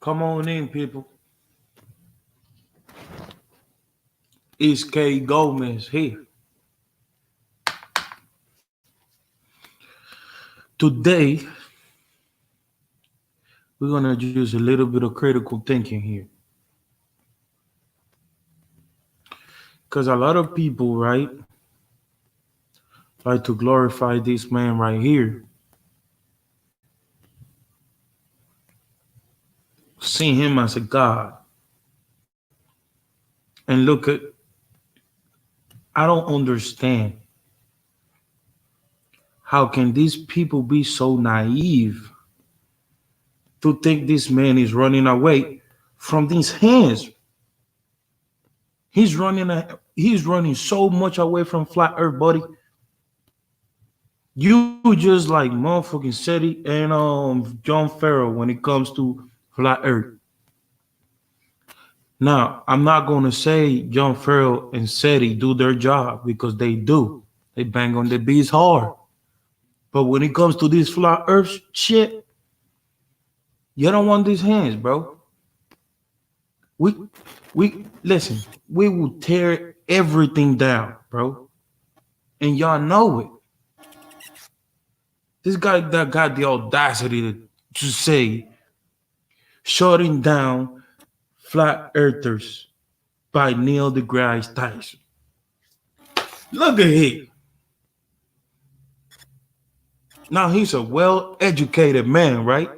Come on in, people. It's K Gomez here. Today, we're going to use a little bit of critical thinking here. Because a lot of people, right, like to glorify this man right here, see him as a god. And look at, I don't understand how can these people be so naive to think this man is running away from these hands. He's running so much away from flat earth, buddy. You just like motherfucking Seti and John Farrell when it comes to flat earth. Now, I'm not gonna say John Farrell and Seti do their job because they do. They bang on the beats hard. But when it comes to this flat earth shit, you don't want these hands, bro. We we listen, we will tear everything down, bro. And y'all know it. This guy that got the audacity to say shutting down flat earthers by Neil deGrasse Tyson. Look at him. Now he's a well-educated man, right?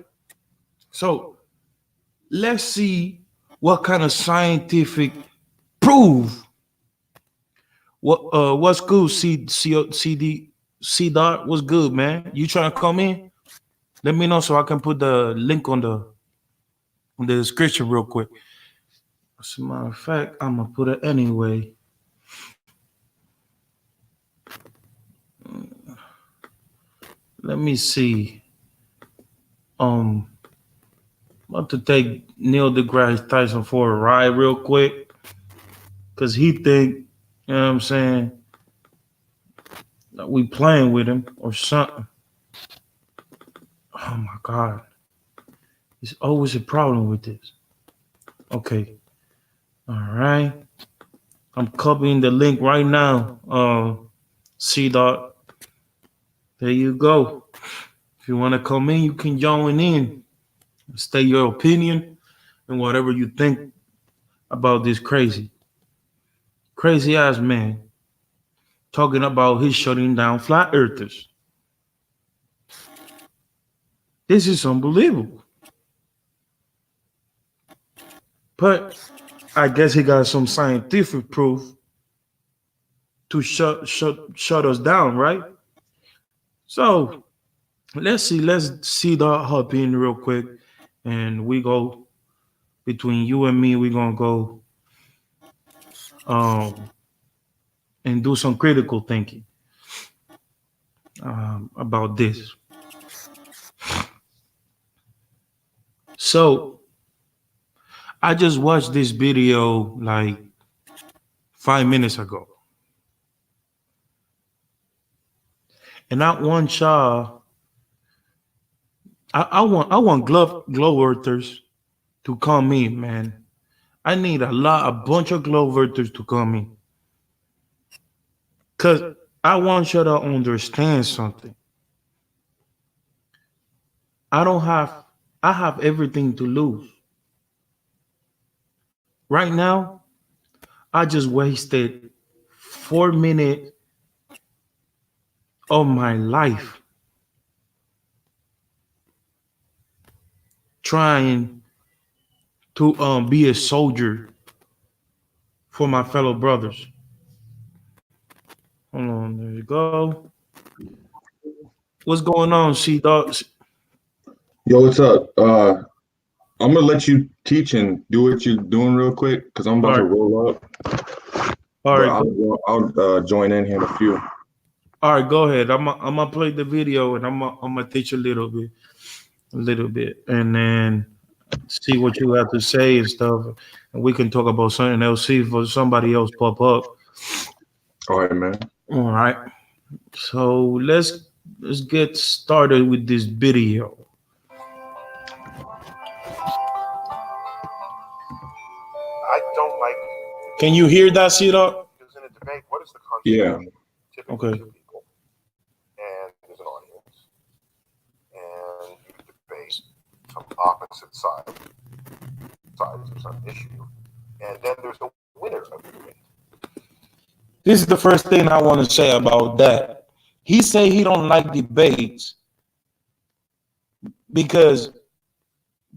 So let's see what kind of scientific proof. What's good? C dot. What's good, man? You trying to come in? Let me know so I can put the link on the description real quick. As a matter of fact, I'm gonna put it anyway. Let me see. I'm about to take Neil deGrasse Tyson for a ride real quick. Cause he think, you know what I'm saying, that we playing with him or something. Oh my God. There's always a problem with this. Okay. All right. I'm copying the link right now. C dot. There you go. If you want to come in, you can join in. State your opinion and whatever you think about this crazy ass man talking about his shutting down flat earthers. This is unbelievable. But I guess he got some scientific proof to shut us down, right? So let's see that hop in real quick, and we go between you and me. We're gonna go um, and do some critical thinking about this. So I just watched this video like 5 minutes ago, and I want y'all. I want glow earthers to come in, man. I need a bunch of glow earthers to come in, cause I want you to understand something. I don't have. I have everything to lose. Right now, I just wasted 4 minutes of my life trying to be a soldier for my fellow brothers. Hold on, there you go. What's going on, C Dogs? Yo, what's up? I'm gonna let you teach and do what you're doing real quick because I'm All about to right, roll up. all But right, go, I'll join in here in a few. all right. Go ahead. I'm gonna play the video and I'm gonna teach a little bit, and then see what you have to say and stuff, and we can talk about something else. See if somebody else pop up. All right, man. All right. So let's get started with this video. Can you hear that, Cedar? Because in a debate, what is the concept Yeah. typically Okay. two people, and there's an audience, and you debate from opposite sides of some issue, and then there's a winner of the debate. This is the first thing I want to say about that. He say he don't like debates because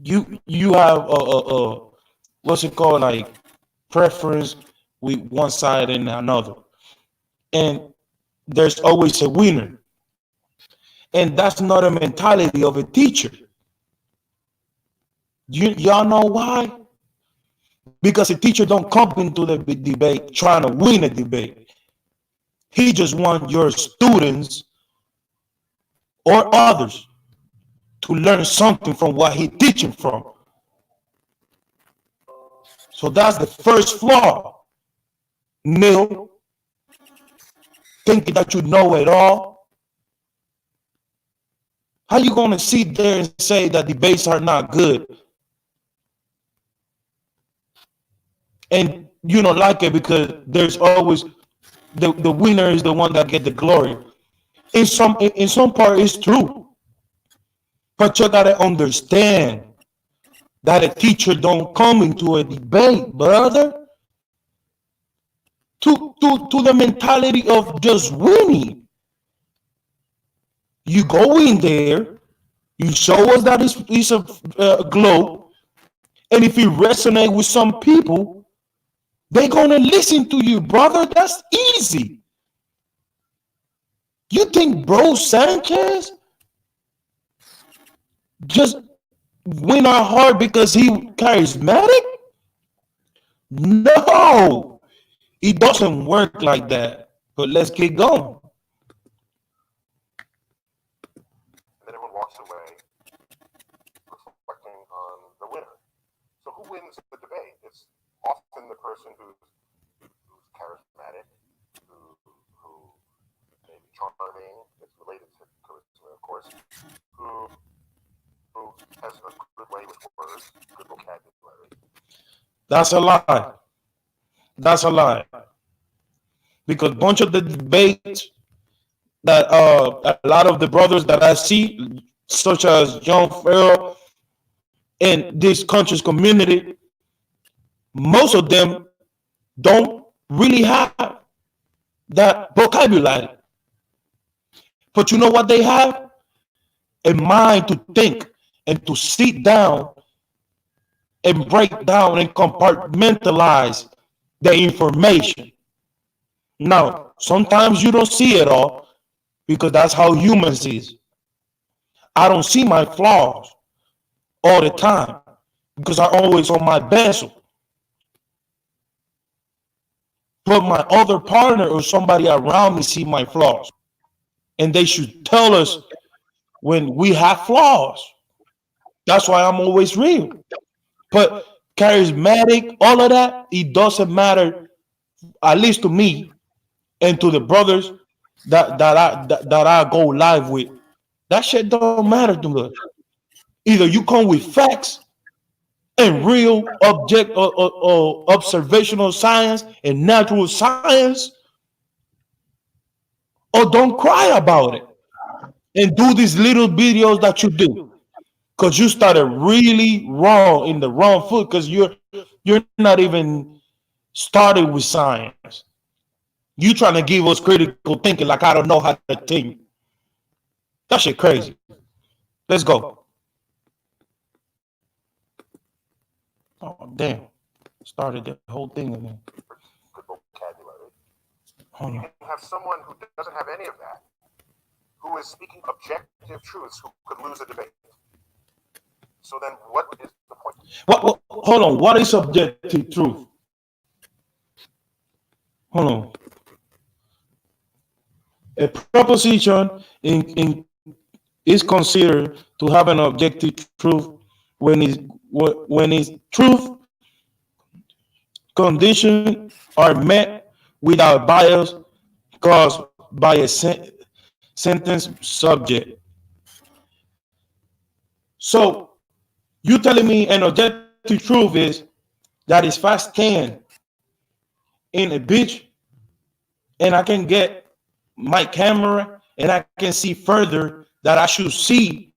you have a what's it called, like preference with one side and another, and there's always a winner, and that's not a mentality of a teacher. Y'all know why? Because a teacher don't come into the debate trying to win a debate. He just wants your students or others to learn something from what he teaching from. So that's the first flaw. Neil, thinking that you know it all. How you gonna sit there and say that debates are not good? And you don't like it because there's always the winner is the one that get the glory. In some part it's true. But you gotta understand that a teacher don't come into a debate, brother, to the mentality of just winning. You go in there, you show us that it's a globe, and if it resonate with some people, they're gonna listen to you, brother. That's easy. You think Bro Sanchez just win our heart because he charismatic? No, it doesn't work like that. But let's get going. And then everyone walks away reflecting on the winner. So who wins the debate? It's often the person who's charismatic, who may be charming. It's related to charisma, of course. Who has a good way with words, good vocabulary. That's a lie. That's a lie. Because a bunch of the debates that a lot of the brothers that I see, such as John Farrell and this conscious community, most of them don't really have that vocabulary. But you know what they have? A mind to think and to sit down and break down and compartmentalize the information. Now, sometimes you don't see it all because that's how humans is. I don't see my flaws all the time because I'm always on my best. But my other partner or somebody around me see my flaws. And they should tell us when we have flaws. That's why I'm always real. But charismatic, all of that, it doesn't matter, at least to me and to the brothers that I go live with. That shit don't matter too much. Either you come with facts and real object or observational science and natural science, or don't cry about it and do these little videos that you do because you started really wrong in the wrong foot because you're not even started with science. You trying to give us critical thinking like I don't know how to think. That shit crazy. Let's go. Oh damn! Started the whole thing again. Good vocabulary. Hold You on. can have someone who doesn't have any of that, who is speaking objective truths, who could lose a debate. So then, what is the point? What? Hold on. What is objective truth? Hold on. A proposition is considered to have an objective truth when its truth conditions are met without bias caused by a sentence subject. So you telling me an objective truth is that is fast 10 in a beach and I can get my camera and I can see further that I should see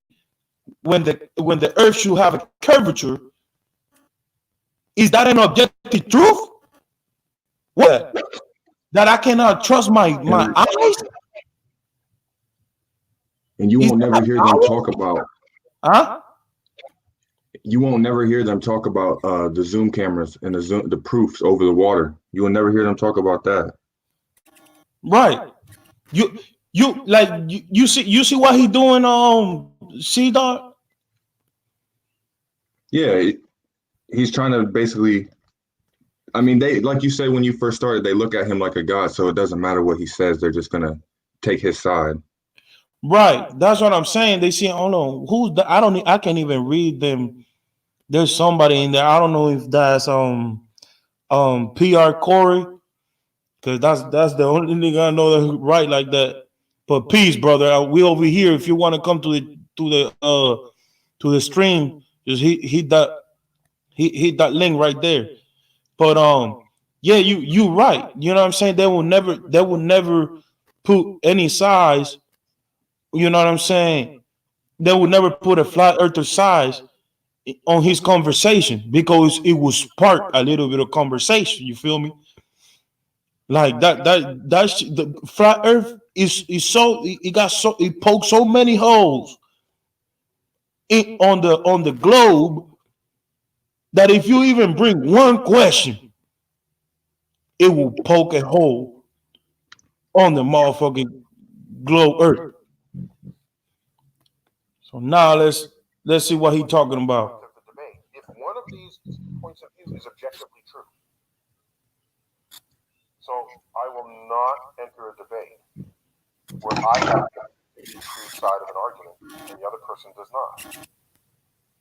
when the earth should have a curvature, is that an objective truth? What? That I cannot trust my And eyes? and you Is won't never that hear them power? talk about Huh? you won't never hear them talk about the zoom cameras and the proofs over the water. You will never hear them talk about that. Right. You you see what he doing see dog? Yeah, he's trying to basically. I mean, they like you said when you first started, they look at him like a god, so it doesn't matter what he says; they're just gonna take his side. Right. That's what I'm saying. They see, oh no, who's the I can't even read them. There's somebody in there. I don't know if that's PR Corey, because that's the only thing I know that right like that. But peace, brother. We over here. If you want to come to the stream, just hit that link right there. But yeah, you right. You know what I'm saying? They will never put any size. You know what I'm saying? They would never put a flat earther size on his conversation because it will spark a little bit of conversation. You feel me? Like the flat earth is so it pokes so many holes on the globe that if you even bring one question, it will poke a hole on the motherfucking globe earth. So now let's see what he's talking about. Of the debate. If one of these points of view is objectively true, so I will not enter a debate where I have the true side of an argument and the other person does not.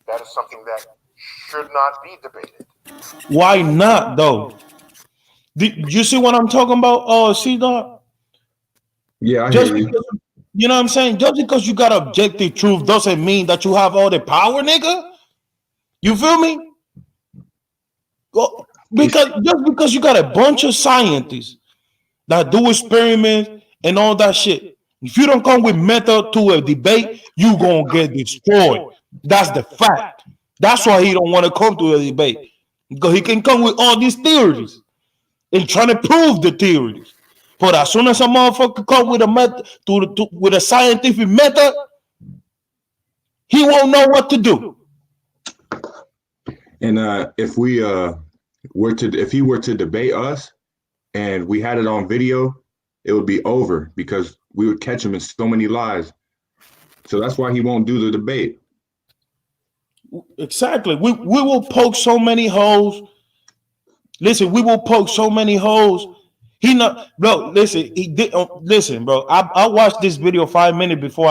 That is something that should not be debated. Why not though? Did you see what I'm talking about? Oh, see dog. Yeah, I Just hear you. because you know what I'm saying. Just because you got objective truth doesn't mean that you have all the power, nigga. You feel me? Because just because you got a bunch of scientists that do experiments and all that shit, if you don't come with method to a debate, you gonna get destroyed. That's the fact. That's why he don't want to come to a debate because he can come with all these theories and trying to prove the theories. But as soon as a motherfucker come with a method with a scientific method, he won't know what to do. And if he were to debate us and we had it on video, it would be over because we would catch him in so many lies. So that's why he won't do the debate. Exactly. We will poke so many holes. Listen, we will poke so many holes. He not, bro. Listen, he did. Listen, bro. I watched this video 5 minutes before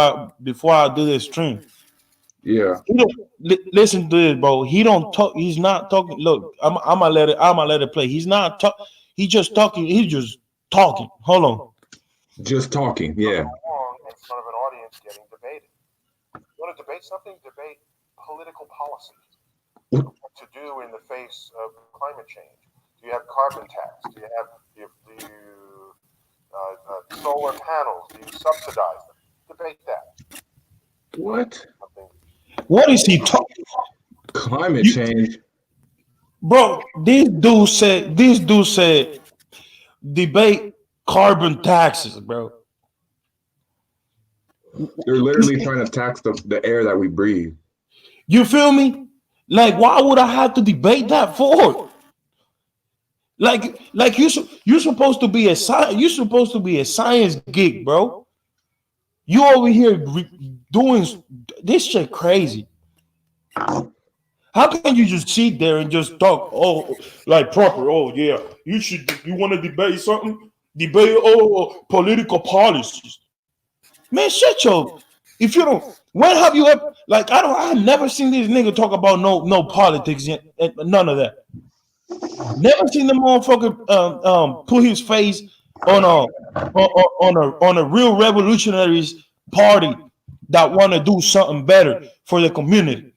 I do this stream. Yeah. He don't listen to this, bro. He don't talk. He's not talking. Look, I'm gonna let it play. He's not talk. He just talking. He's just talking. Hold on. Just talking. Yeah. Wrong in front of an audience getting debated. You want to debate something? Debate political policy. What to do in the face of climate change? Do you have carbon tax? Do you solar panels? Do you subsidize them? Debate that. What? What is he talking? Climate change. Bro, this dude said debate carbon taxes, bro. They're literally trying to tax the air that we breathe. You feel me? Like, why would I have to debate that for? Like you're supposed to be a science geek, bro. You over here doing this shit crazy. How can you just sit there and just talk? Oh, like proper. Oh yeah, you want to debate something? Debate political policies. Man, shut your. If you don't, when have you ever like I've never seen this nigga talk about no politics yet, none of that. Never seen the motherfucker put his face on a real revolutionaries party that want to do something better for the community.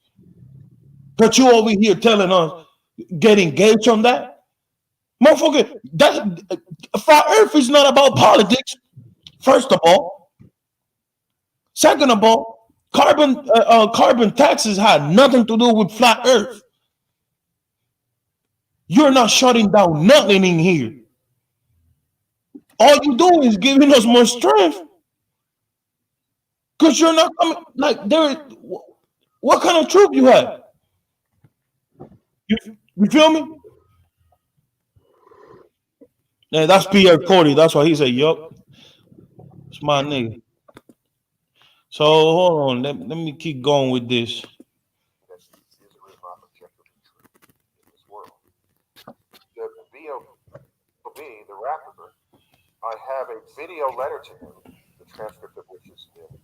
But you over here telling us get engaged on that? Motherfucker, that flat Earth is not about politics. First of all, second of all, carbon taxes had nothing to do with flat Earth. You're not shutting down nothing in here. All you do is giving us more strength because you're not coming. Like there, what kind of troop you have? You feel me? Yeah, that's Pierre Cody. That's why he said, "Yup, it's my nigga." So hold on, let me keep going with this. That is or is not objectively true in this world. The B.O.B., the rapper, I have a video letter to him, the transcript of which is in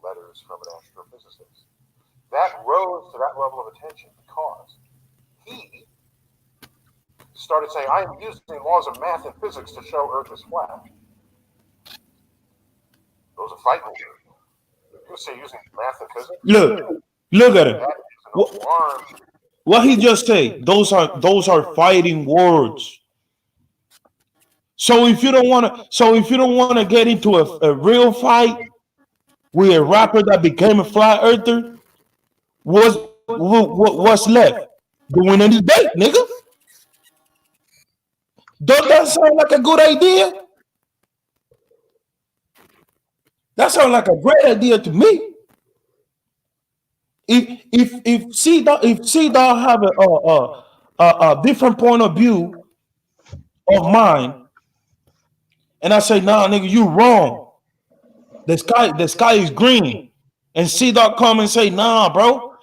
Letters from an Astrophysicist. That rose to that level of attention because he started saying, I am using laws of math and physics to show Earth is flat. Those are fighting words. You say using math and physics? Look at it. That is an alarm. What he just said, those are fighting words. So if you don't want to get into a real fight with a rapper that became a flat earther, what's left? Doing a debate, nigga. Don't that sound like a good idea? That sounds like a great idea to me. If C Dog have a different point of view of mine, and I say, nah, nigga, you wrong. The sky is green. And C Dog come and say, nah, bro,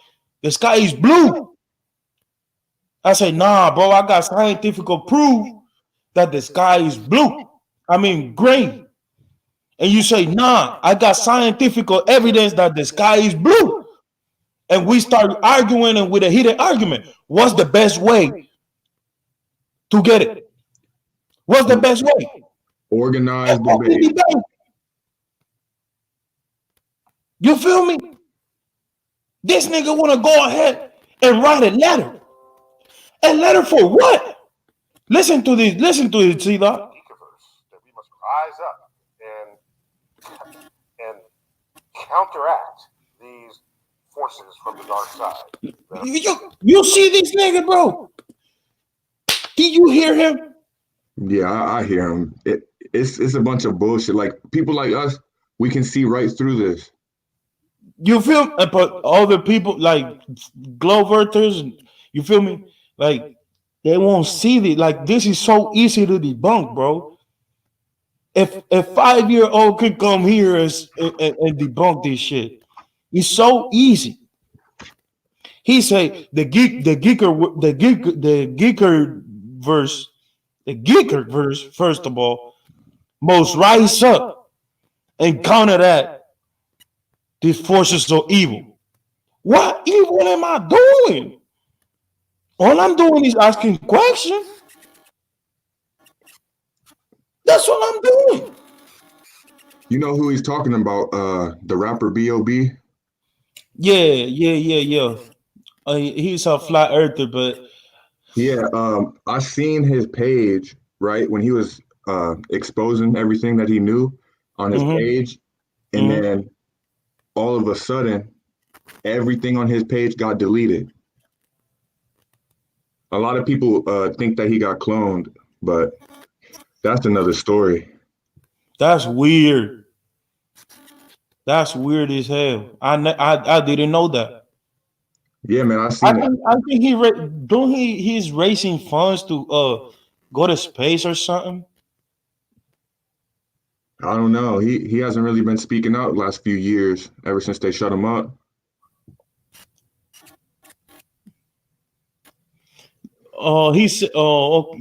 the sky is blue. I say, nah, bro, I got scientific proof that the sky is blue. I mean green. And you say, nah, I got scientific evidence that the sky is blue. And we start arguing and with a heated argument. What's the best way to get it? What's the best way? Organized debate. You feel me? This nigga want to go ahead and write a letter. A letter for what? Listen to this, see that? That we must rise up and counteract these forces from the dark side. You see this nigga, bro? Did you hear him? Yeah, I hear him. It's a bunch of bullshit. Like people like us, we can see right through this. You feel? But other people like globe earthers, you feel me? Like they won't see it. Like this is so easy to debunk, bro. If a 5-year-old could come here and debunk this shit, it's so easy. He say the geeker verse. First of all, must rise up and counter that. These forces are evil. What evil am I doing? All I'm doing is asking questions. That's what I'm doing. You know who he's talking about? The rapper B.O.B. Yeah. He's a flat earther, but yeah, I seen his page right when he was exposing everything that he knew on his page, and then all of a sudden, everything on his page got deleted. A lot of people think that he got cloned, but that's another story. That's weird. That's weird as hell. I didn't know that. Yeah, man, I think he's raising funds to go to space or something. I don't know. He hasn't really been speaking out the last few years, ever since they shut him up. Oh,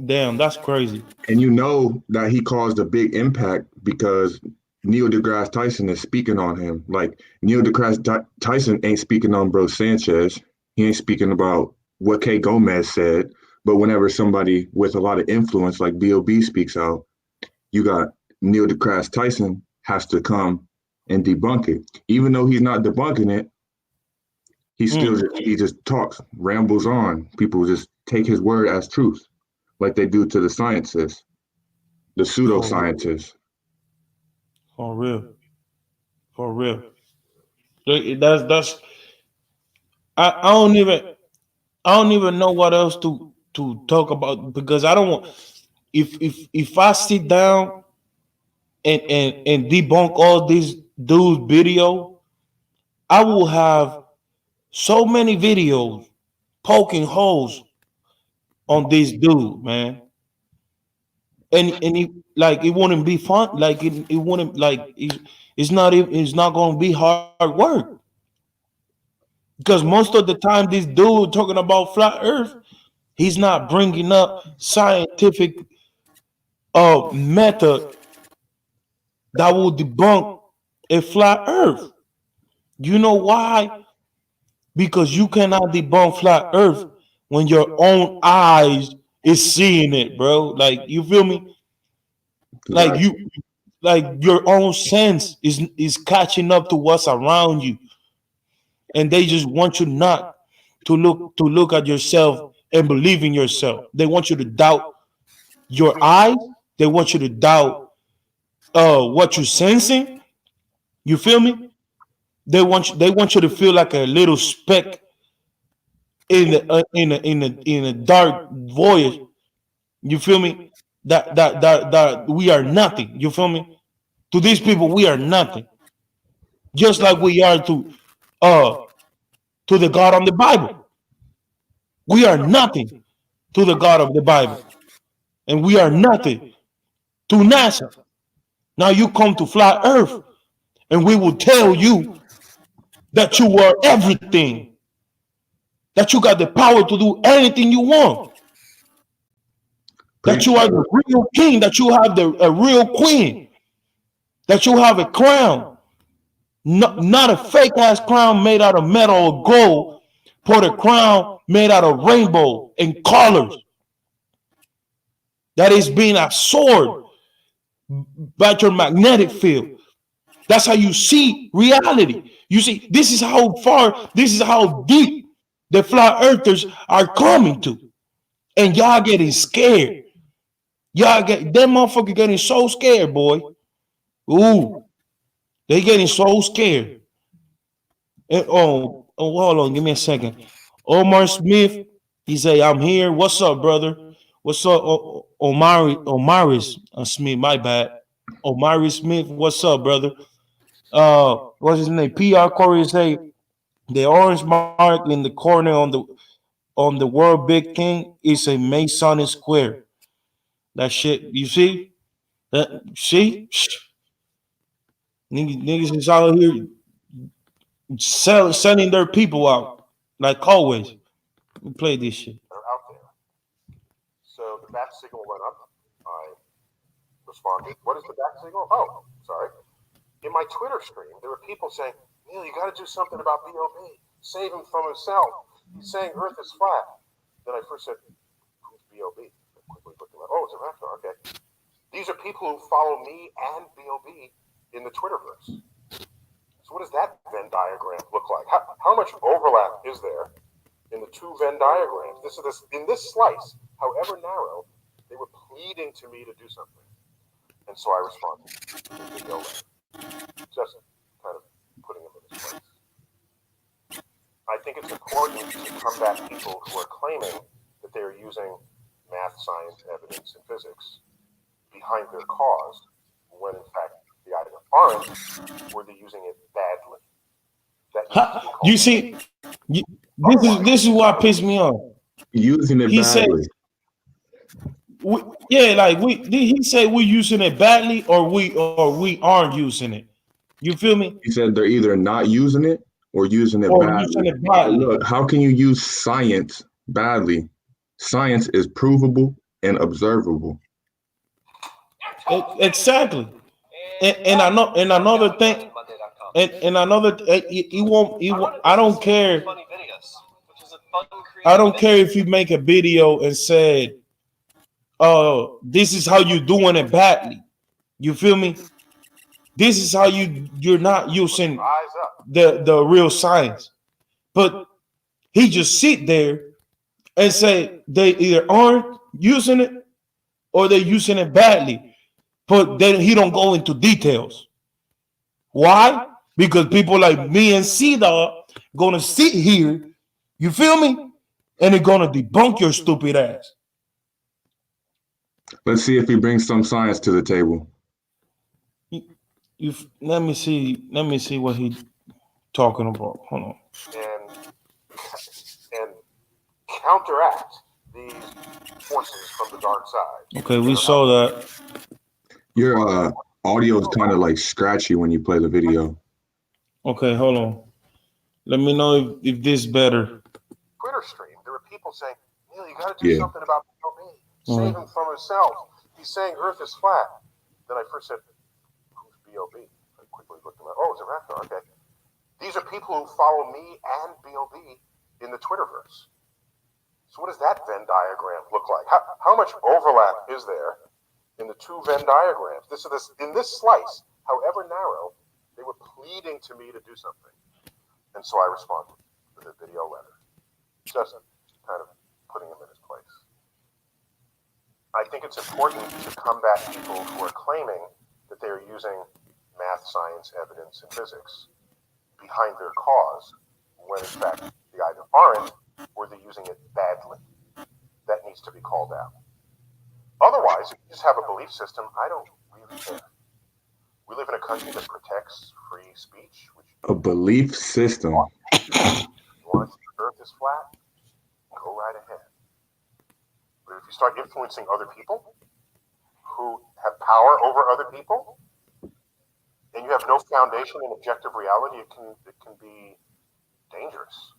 damn, that's crazy. And you know that he caused a big impact because Neil deGrasse Tyson is speaking on him. Like Neil deGrasse Tyson ain't speaking on Bro Sanchez. He ain't speaking about what K. Gomez said. But whenever somebody with a lot of influence like B.O.B. speaks out, you got Neil deGrasse Tyson has to come and debunk it. Even though he's not debunking it, he still he just talks, rambles on. People just take his word as truth. like they do to the scientists, the pseudoscientists. For real. For real. That's I don't even know what else to talk about because I don't want if I sit down and debunk all these dudes video, I will have so many videos poking holes on this dude, man. And it wouldn't be fun. Like it wouldn't it's not gonna be hard work. Because most of the time this dude talking about flat earth, he's not bringing up scientific method that will debunk a flat earth. You know why? Because you cannot debunk flat earth when your own eyes is seeing it, bro. Like you feel me? Like Exactly. you like your own sense is catching up to what's around you. And they just want you not to look at yourself and believe in yourself. They want you to doubt your eyes. They want you to doubt what you're sensing. You feel me? They want you to feel like a little speck in a dark void. You feel me? That we are nothing. You feel me? To these people, we are nothing. Just like we are uh to the God of the Bible. We are nothing to the God of the Bible. And we are nothing to NASA. Now you come to flat earth and we will tell you that you are everything, that you got the power to do anything you want, that Preach, you are brother. the real king, that you have a real queen, that you have a crown, not a fake ass crown made out of metal or gold, but a crown made out of rainbow and colors that is being absorbed by your magnetic field. That's how you see reality. You see, this is how deep the flat earthers are coming to. And y'all getting scared. Them motherfuckers getting so scared, boy. Ooh, they getting so scared. Hold on, give me a second. Omar Smith, he say, I'm here. What's up, brother? What's up, Omaris Smith? My bad. Omari Smith, what's up, brother? What's his name? PR Corey say the orange mark in the corner on the world big king is a Masonic square. That shit, you see? See? Niggas is out here sending their people out like always. We play this shit. They're out there. So the bat signal went up. I responded, "What is the bat signal?" Oh, sorry. In my Twitter stream, there were people saying, "Neil, you got to do something about B.O.B. Save him from himself. He's saying Earth is flat." Then I first said, "Who's B.O.B.?" I quickly looked him up. Oh, it's a raptor. Okay. These are people who follow me and B.O.B. in the Twitterverse. So what does that Venn diagram look like? How much overlap is there in the two Venn diagrams? In this slice, however narrow, they were pleading to me to do something. And so I responded. Video just kind of putting them in his place. I think it's important to combat people who are claiming that they are using math, science, evidence, and physics behind their cause, when in fact they either aren't or they're using it badly. You see, this is what pissed me off. Using it He said, badly. he said we're using it badly or we aren't using it. You feel me? He said they're either not using it or using it Or using badly. it badly. Look, how can you use science badly? Science is provable and observable. Exactly. And I know, and another thing, and another, he won't. I don't care. I don't care if you make a video and said, this is how you're doing it badly. You feel me? This is how you're not using the real science. But he just sit there and say they either aren't using it or they're using it badly. But then he don't go into details. Why? Because people like me and C-Dog gonna sit here, you feel me? And they're gonna debunk your stupid ass. Let's see if he brings some science to the table. You let me see what he talking about. Hold on. And counteract these forces from the dark side. Okay, we saw that. Your audio is kind of like scratchy when you play the video. Okay, hold on. Let me know if this better. Twitter stream, there were people saying, Neil, you got to do something about POV. Save him from himself. He's saying Earth is flat. Then I first said, who's BOB? I quickly looked him up. Oh, it's a Raptor. Okay. These are people who follow me and BOB in the Twitterverse. So what does that Venn diagram look like? How much overlap is there in the two Venn diagrams? In this slice, however narrow, they were pleading to me to do something. And so I responded with a video letter. Just kind of putting him in his place. I think it's important to combat people who are claiming that they are using math, science, evidence, and physics behind their cause, when in fact they either aren't or they're using it badly. That needs to be called out. Otherwise, if you just have a belief system, I don't really care. We live in a country that protects free speech. A belief system. You want to see the Earth is flat? Go right ahead. But if you start influencing other people who have power over other people, and you have no foundation in objective reality, it can be dangerous.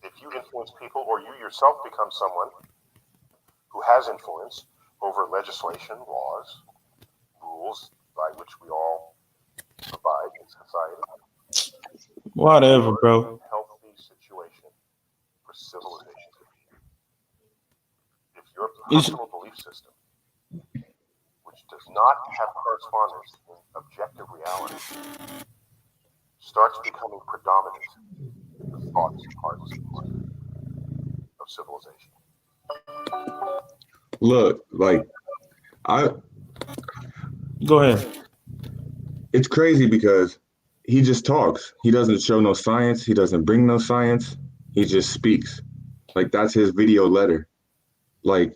If you influence people or you yourself become someone who has influence over legislation, laws, rules by which we all abide in society. Whatever, bro. Healthy situation for civilization to be. If your personal belief system, which does not have correspondence in objective reality, starts becoming predominant in the thoughts and hearts of civilization. Look, like Go ahead. it's crazy because he just talks. He doesn't show no science. He doesn't bring no science. He just speaks. Like, that's his video letter. Like,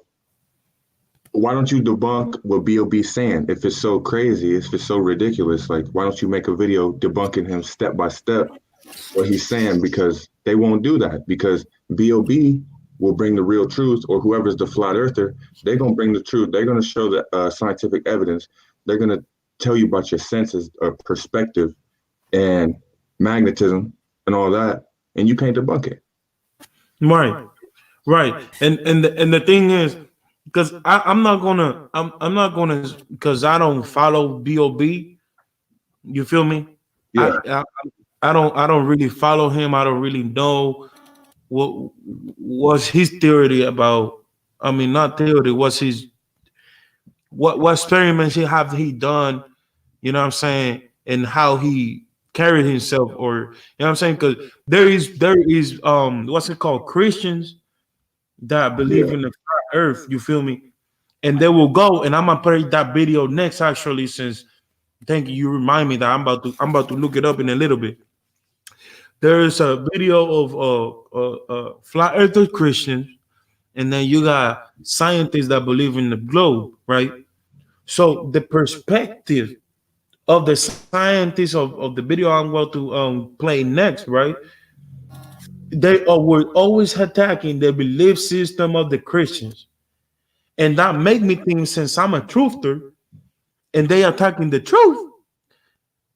why don't you debunk what B.O.B.'s saying if it's so crazy, if it's so ridiculous? Like, why don't you make a video debunking him step by step what he's saying? Because they won't do that, because B.O.B. will bring the real truth, or whoever's the flat earther, they're going to bring the truth. They're going to show the scientific evidence. They're going to tell you about your senses of perspective and magnetism and all that, and you can't debunk it. Right. And the thing is, because I'm not gonna because I don't follow B.O.B. You feel me? Yeah. I don't really follow him. I don't really know what was his theory about. I mean, not theory. What's his what experiments he done? You know what I'm saying? And how he carried himself, or you know what I'm saying? Because there is what's it called? Christians that believe in the flat earth, you feel me? And they will go, and I'm gonna play that video next, actually, since thank you, you remind me that I'm about to look it up in a little bit. There is a video of flat earther Christians, and then you got scientists that believe in the globe, right? So the perspective of the scientists of the video I'm going to play next, right? They were always attacking the belief system of the Christians. And that made me think, since I'm a truther and they attacking the truth,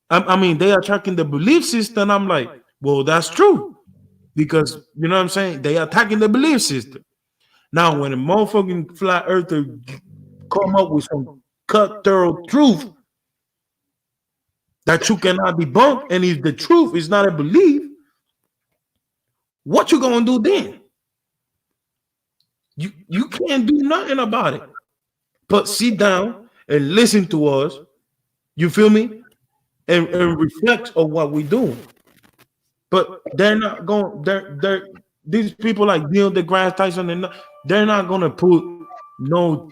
I mean, they attacking the belief system. I'm like, well, that's true. Because, you know what I'm saying? They attacking the belief system. Now, when a motherfucking flat earther come up with some cutthroat truth that you cannot debunk, and if the truth is not a belief, what you gonna do then? You can't do nothing about it but sit down and listen to us, you feel me, and reflect on what we're doing. But they're not going, they're these people like Neil deGrasse Tyson, they're not gonna put no,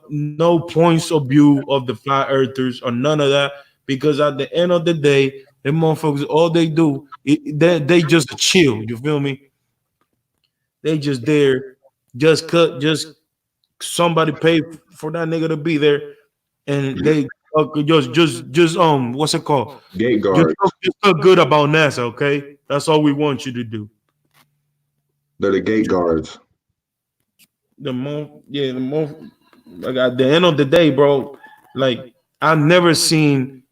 no points of view of the flat earthers or none of that. Because at the end of the day, them motherfuckers, all they do, they just chill. You feel me? They just there, just somebody pay for that nigga to be there, and they just what's it called? Gate guards. Just talk good about NASA, okay? That's all we want you to do. They're the gate guards. The more, like at the end of the day, bro, like I've never seen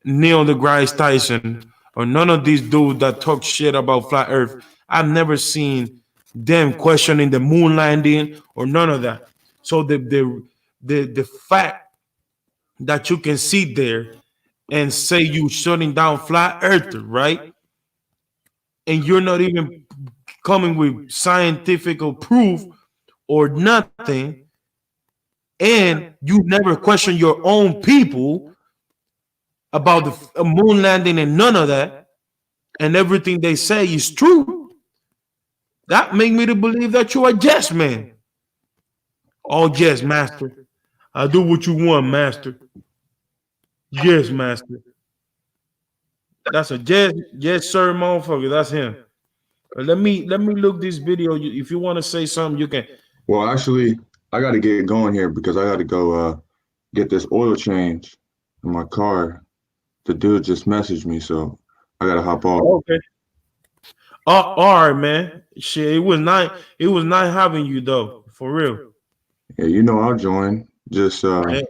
Neil deGrasse Tyson or none of these dudes that talk shit about flat Earth. I've never seen them questioning the moon landing or none of that. So the fact that you can sit there and say you shutting down flat Earth, right? And you're not even coming with scientific proof or nothing, and you never question your own people about the moon landing and none of that, and everything they say is true, that make me to believe that you are yes man. Oh yes, master. I do what you want, master. Yes, master. That's a yes, sir, motherfucker. That's him. Let me look this video. If you want to say something, you can. Well, actually, I got to get going here because I got to go get this oil change in my car. The dude just messaged me, so I got to hop off. Okay. All right, man. Shit, It was not having you though, for real. Yeah, you know I'll join. Just Yeah.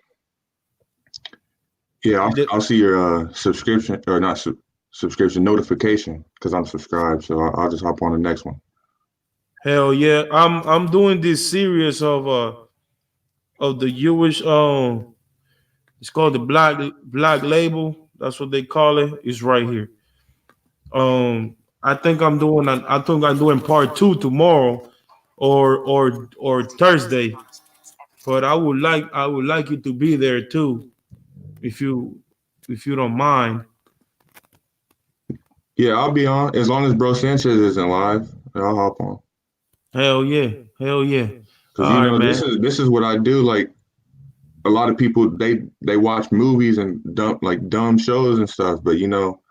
yeah, The- I'll see your subscription or not subscription notification because I'm subscribed. So I'll just hop on the next one. Hell yeah. I'm doing this series of the Jewish it's called the black label. That's what they call it. It's right here. I think I'm doing part 2 tomorrow or Thursday. But I would like you to be there too, if you don't mind. Yeah, I'll be on as long as Bro Sanchez isn't live. I'll hop on Hell yeah. Hell yeah. because All you right, know man. this is what I do. Like a lot of people, they watch movies and dumb shows and stuff, but you know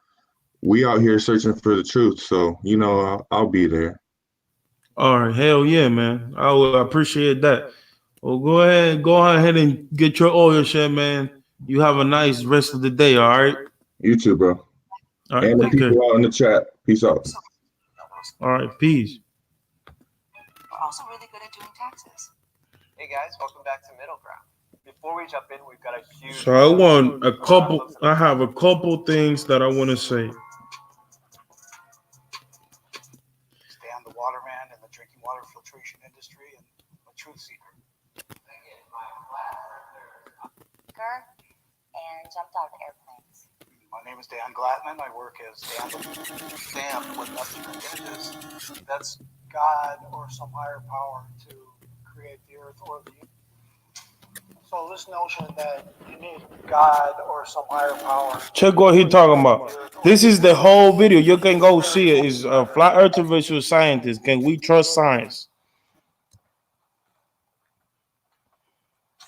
we out here searching for the truth. So you know I'll be there. All right, hell yeah, man. I will appreciate that. Well, go ahead and get your oil share, man. You have a nice rest of the day, all right? You too, bro. All right, And the take care. people out in the chat. Peace out. All right, peace. We're also really good at doing taxes. Hey guys, welcome back to Middle Ground. Before we jump in, we've got a huge. So I have a couple things that I want to say. Stay on the water man and the drinking water filtration industry and a truth seeker. And jumped out of airplanes. My name is Dan Glatman. I work as Dan. What nothing is. That's God or some higher power to create the earth or the universe. So this notion that you need God or some higher power. Check what he talking about. This is the whole video. You can go see it. Is flat earther versus scientist. Can we trust science?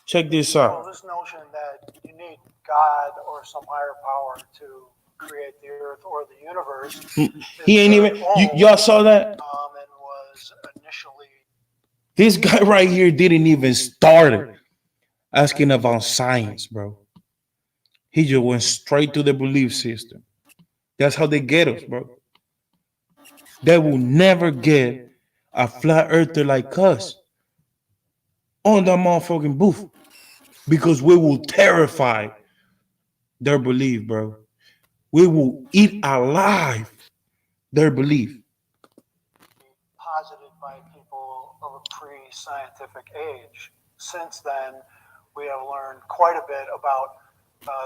Check this So out. this notion that you need God or some higher power to create the earth or the universe. He ain't even. Y'all saw that? And was initially. This guy right here didn't even start it asking about science, bro. He just went straight to the belief system. That's how they get us, bro. They will never get a flat earther like us on that motherfucking booth because we will terrify their belief, bro. We will eat alive their belief. Posited by people of a pre-scientific age. Since then, we have learned quite a bit about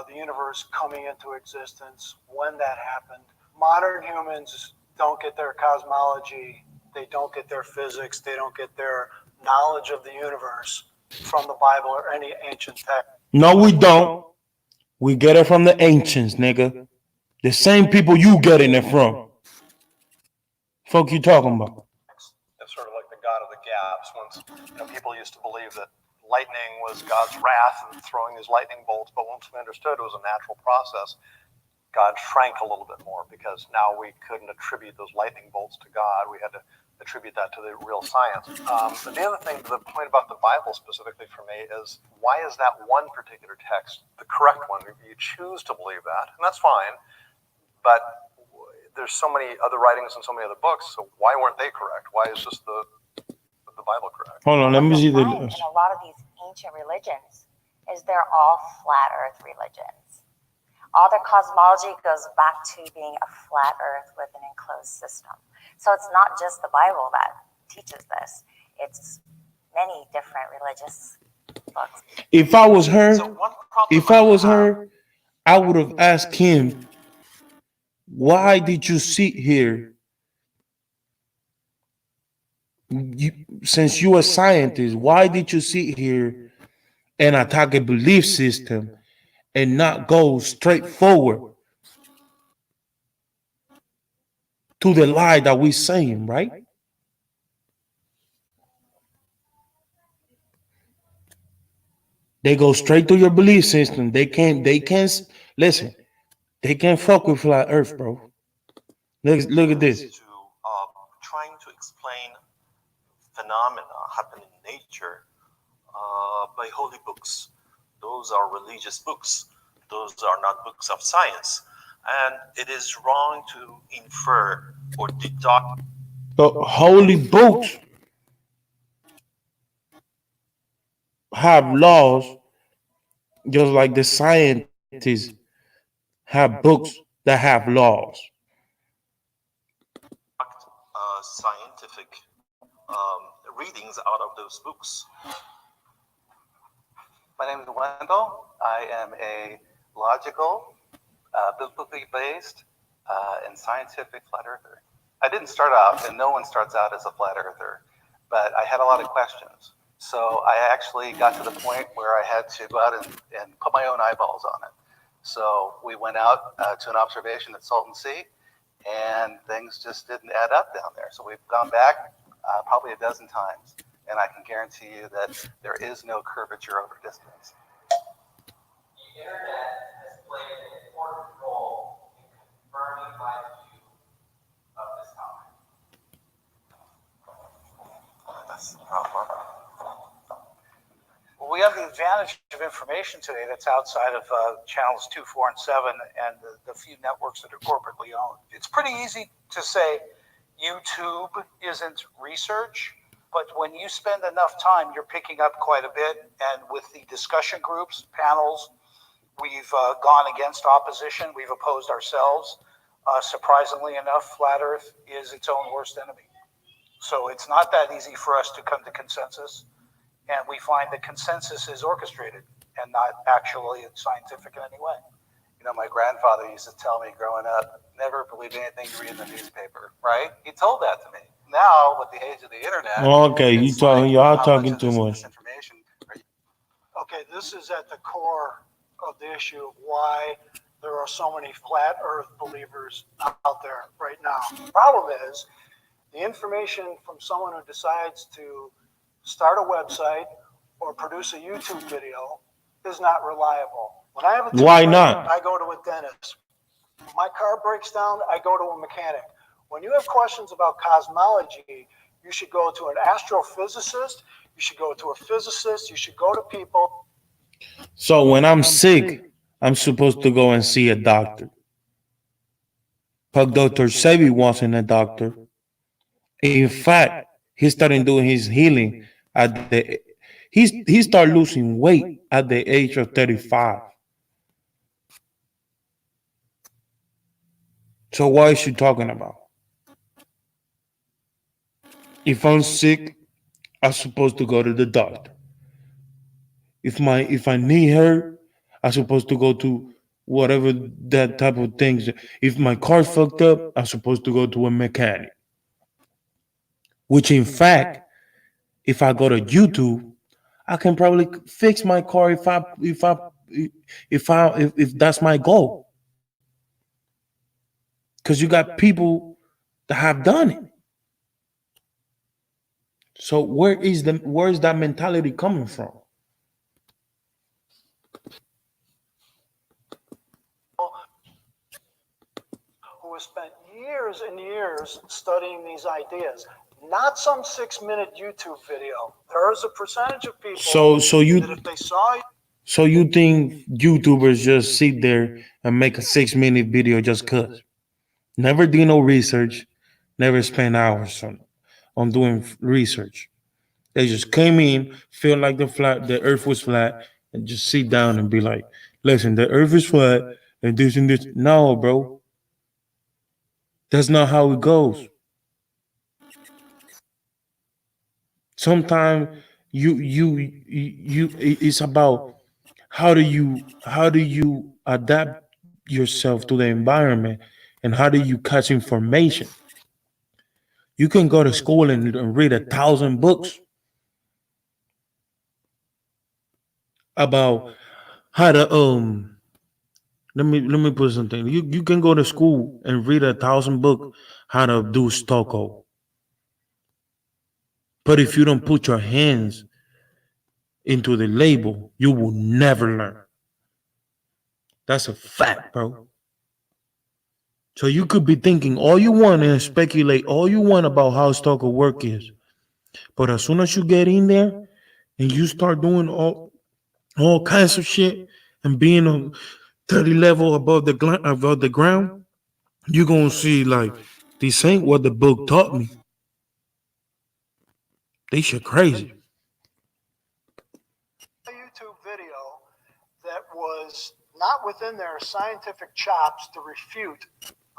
the universe coming into existence, when that happened. Modern humans don't get their cosmology, they don't get their physics, they don't get their knowledge of the universe from the Bible or any ancient text. No, we don't. We get it from the ancients, nigga. The same people you getting it from. Fuck you talking about? It's sort of like the god of the gaps. Once people used to believe that lightning was God's wrath and throwing these lightning bolts. But once we understood it was a natural process, God shrank a little bit more because now we couldn't attribute those lightning bolts to God. We had to attribute that to the real science. But the other thing, the point about the Bible specifically for me is, why is that one particular text the correct one? You choose to believe that, and that's fine. But there's so many other writings and so many other books, so why weren't they correct? Why is just the Bible correct? Hold on, let me What see you'll the. find in a lot of these ancient religions is they're all flat earth religions. All their cosmology goes back to being a flat earth with an enclosed system. So it's not just the Bible that teaches this. It's many different religious books. If I was her, So one problem if I was her, I would have asked him, why did you sit here? Since you're a scientist, why did you sit here and attack a belief system and not go straight forward to the lie that we're saying, right? They go straight to your belief system. They can't listen. They can't fuck with flat Earth, bro. Look at this. To trying to explain phenomena happening in nature by holy books. Those are religious books. Those are not books of science. And it is wrong to infer or deduct. The holy books have laws, just like the scientists have books that have laws. Scientific readings out of those books. My name is Wendell. I am a logical, biblically based, and scientific flat earther. I didn't start out, and no one starts out as a flat earther, but I had a lot of questions. So I actually got to the point where I had to go out and put my own eyeballs on it. So we went out to an observation at Salton Sea, and things just didn't add up down there. So we've gone back probably a dozen times, and I can guarantee you that there is no curvature over distance. The internet has played an important role in confirming my view of this topic. That's the problem. Well, we have the advantage of information today that's outside of channels 2, 4, and 7, and the few networks that are corporately owned. It's pretty easy to say YouTube isn't research, but when you spend enough time, you're picking up quite a bit. And with the discussion groups, panels, we've gone against opposition. We've opposed ourselves. Surprisingly enough, flat Earth is its own worst enemy. So it's not that easy for us to come to consensus. And we find that consensus is orchestrated and not actually scientific in any way. You know, my grandfather used to tell me growing up, never believe anything you read in the newspaper, right? He told that to me. Now, with the age of the internet, Okay, you it's talking, like, y'all how talking much too of much. this information are you? Okay, this is at the core of the issue of why there are so many flat Earth believers out there right now. The problem is the information from someone who decides to start a website or produce a YouTube video is not reliable. When I have a Why tooth not? I go to a dentist. When my car breaks down, I go to a mechanic. When you have questions about cosmology, you should go to an astrophysicist, you should go to a physicist, you should go to people. So when I'm sick, I'm supposed to go and see a doctor. But Dr. Sebi wasn't a doctor. In fact, he started doing his healing at the he started losing weight at the age of 35. So what is she talking about? If I'm sick, I'm supposed to go to the doctor. If I need her, I'm supposed to go to whatever that type of things. If my car's fucked up, I'm supposed to go to a mechanic. Which in fact, if I go to YouTube, I can probably fix my car if that's my goal. Because you got people that have done it. So where is that mentality coming from? has spent years and years studying these ideas. Not some 6-minute YouTube video. There is a percentage of people that if they saw So you think YouTubers just sit there and make a 6-minute video just cause? Never did no research, never spent hours on doing research. They just came in, feel like the earth was flat, and just sit down and be like, listen, the earth is flat and this and this. No, bro. That's not how it goes. Sometimes it's about how do you adapt yourself to the environment, and how do you catch information. You can go to school and read 1,000 books about how to let me put something. You can go to school and read 1,000 books how to do stucco, but if you don't put your hands into the label, you will never learn. That's a fact, bro. So you could be thinking all you want and speculate all you want about how stucco work is, but as soon as you get in there and you start doing all kinds of shit and being on 30 level above the ground, you're gonna see like this ain't what the book taught me. They shit crazy. a YouTube video that was not within their scientific chops to refute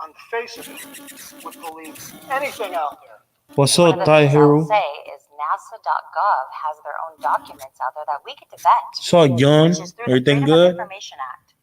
on the face of it would believe anything out there. What's One up, of the Ty things I'll Hero? say is NASA.gov has their own documents out there that we get to vet, So John, which is through the everything Freedom of good? Information Act.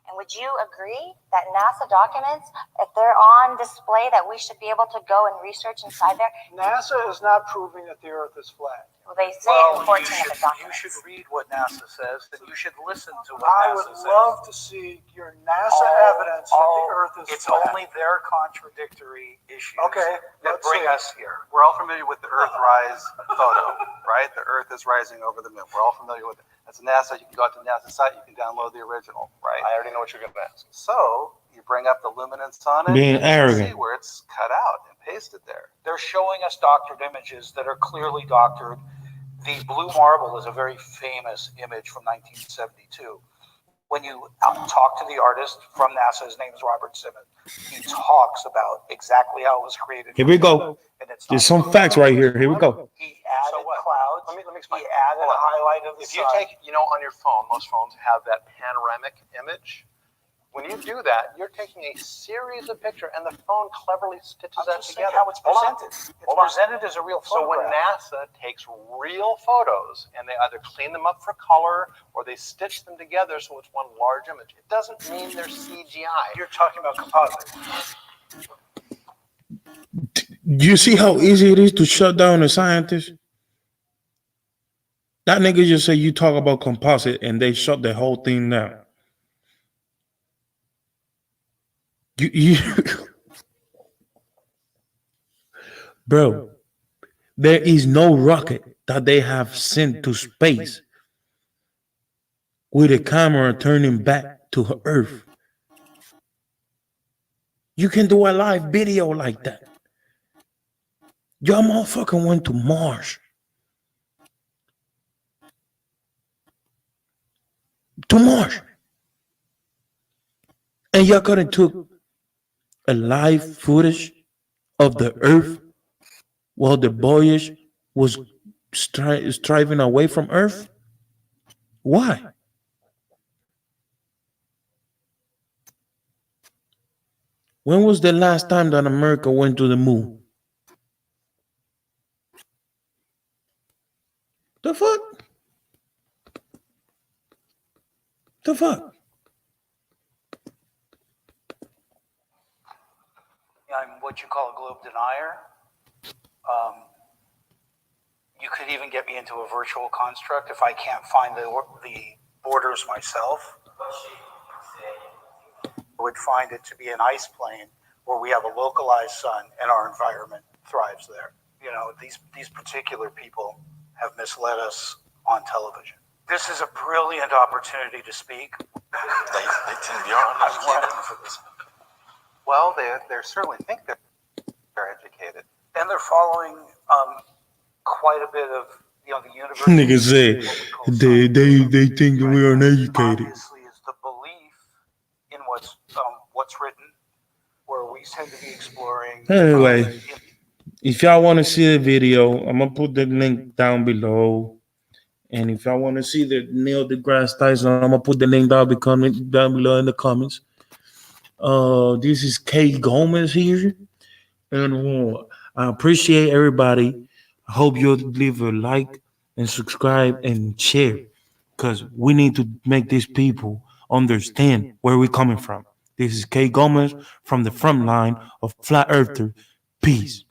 And would you agree that NASA documents, if they're on display, that we should be able to go and research inside there? NASA is not proving that the Earth is flat. Well, they say it in 14 of the you documents. should read what NASA says, and you should listen to what I NASA would says. love to see your NASA evidence that the Earth is It's flat. only their contradictory issues Okay, that let's bring see. us here. We're all familiar with the Earthrise photo, right? The Earth is rising over the moon. We're all familiar with it. That's NASA. You can go out to the NASA site. You can download the original, right? I already know what you're going to ask. So you bring up the luminance on it. Being and you arrogant. see where it's cut out and pasted there. They're showing us doctored images that are clearly doctored. The blue marble is a very famous image from 1972. When you talk to the artist from NASA, his name is Robert Simmons, he talks about exactly how it was created. Here we go. And it's There's some facts right here. Here we go. He added clouds. Let me explain. He added a highlight of the If sun. you take, on your phone, most phones have that panoramic image. When you do that, you're taking a series of pictures, and the phone cleverly stitches I'm that just saying together. how it's presented. It's presented as a real So when photograph. NASA takes real photos and they either clean them up for color or they stitch them together so it's one large image, it doesn't mean they're CGI. You're talking about composite. Do you see how easy it is to shut down a scientist? That nigga just say you talk about composite and they shut the whole thing down. You Bro, there is no rocket that they have sent to space with a camera turning back to Earth. You can do a live video like that. Your motherfucker went to Mars. To Mars. And y'all could have took a live footage of the Earth while the voyage was striving away from Earth? Why? When was the last time that America went to the moon? The fuck? The fuck? I'm what you call a globe denier. You could even get me into a virtual construct if I can't find the borders myself. I would find it to be an ice plane where we have a localized sun and our environment thrives there. These particular people have misled us on television. This is a brilliant opportunity to speak. They think you're I'm waiting for this. Well, they certainly think they're educated. And they're following quite a bit of the universe. Nigga said they think that we are uneducated. Obviously, is the belief in what's written, where we tend to be exploring. Anyway, if y'all want to see the video, I'm gonna put the link down below. And if y'all want to see the Neil deGrasse Tyson, I'm gonna put the link down below in the comments. This is Kate Gomez here, and I appreciate everybody. I hope you'll leave a like and subscribe and share, because we need to make these people understand where we're coming from. This is Kate Gomez from the front line of Flat Earther. Peace.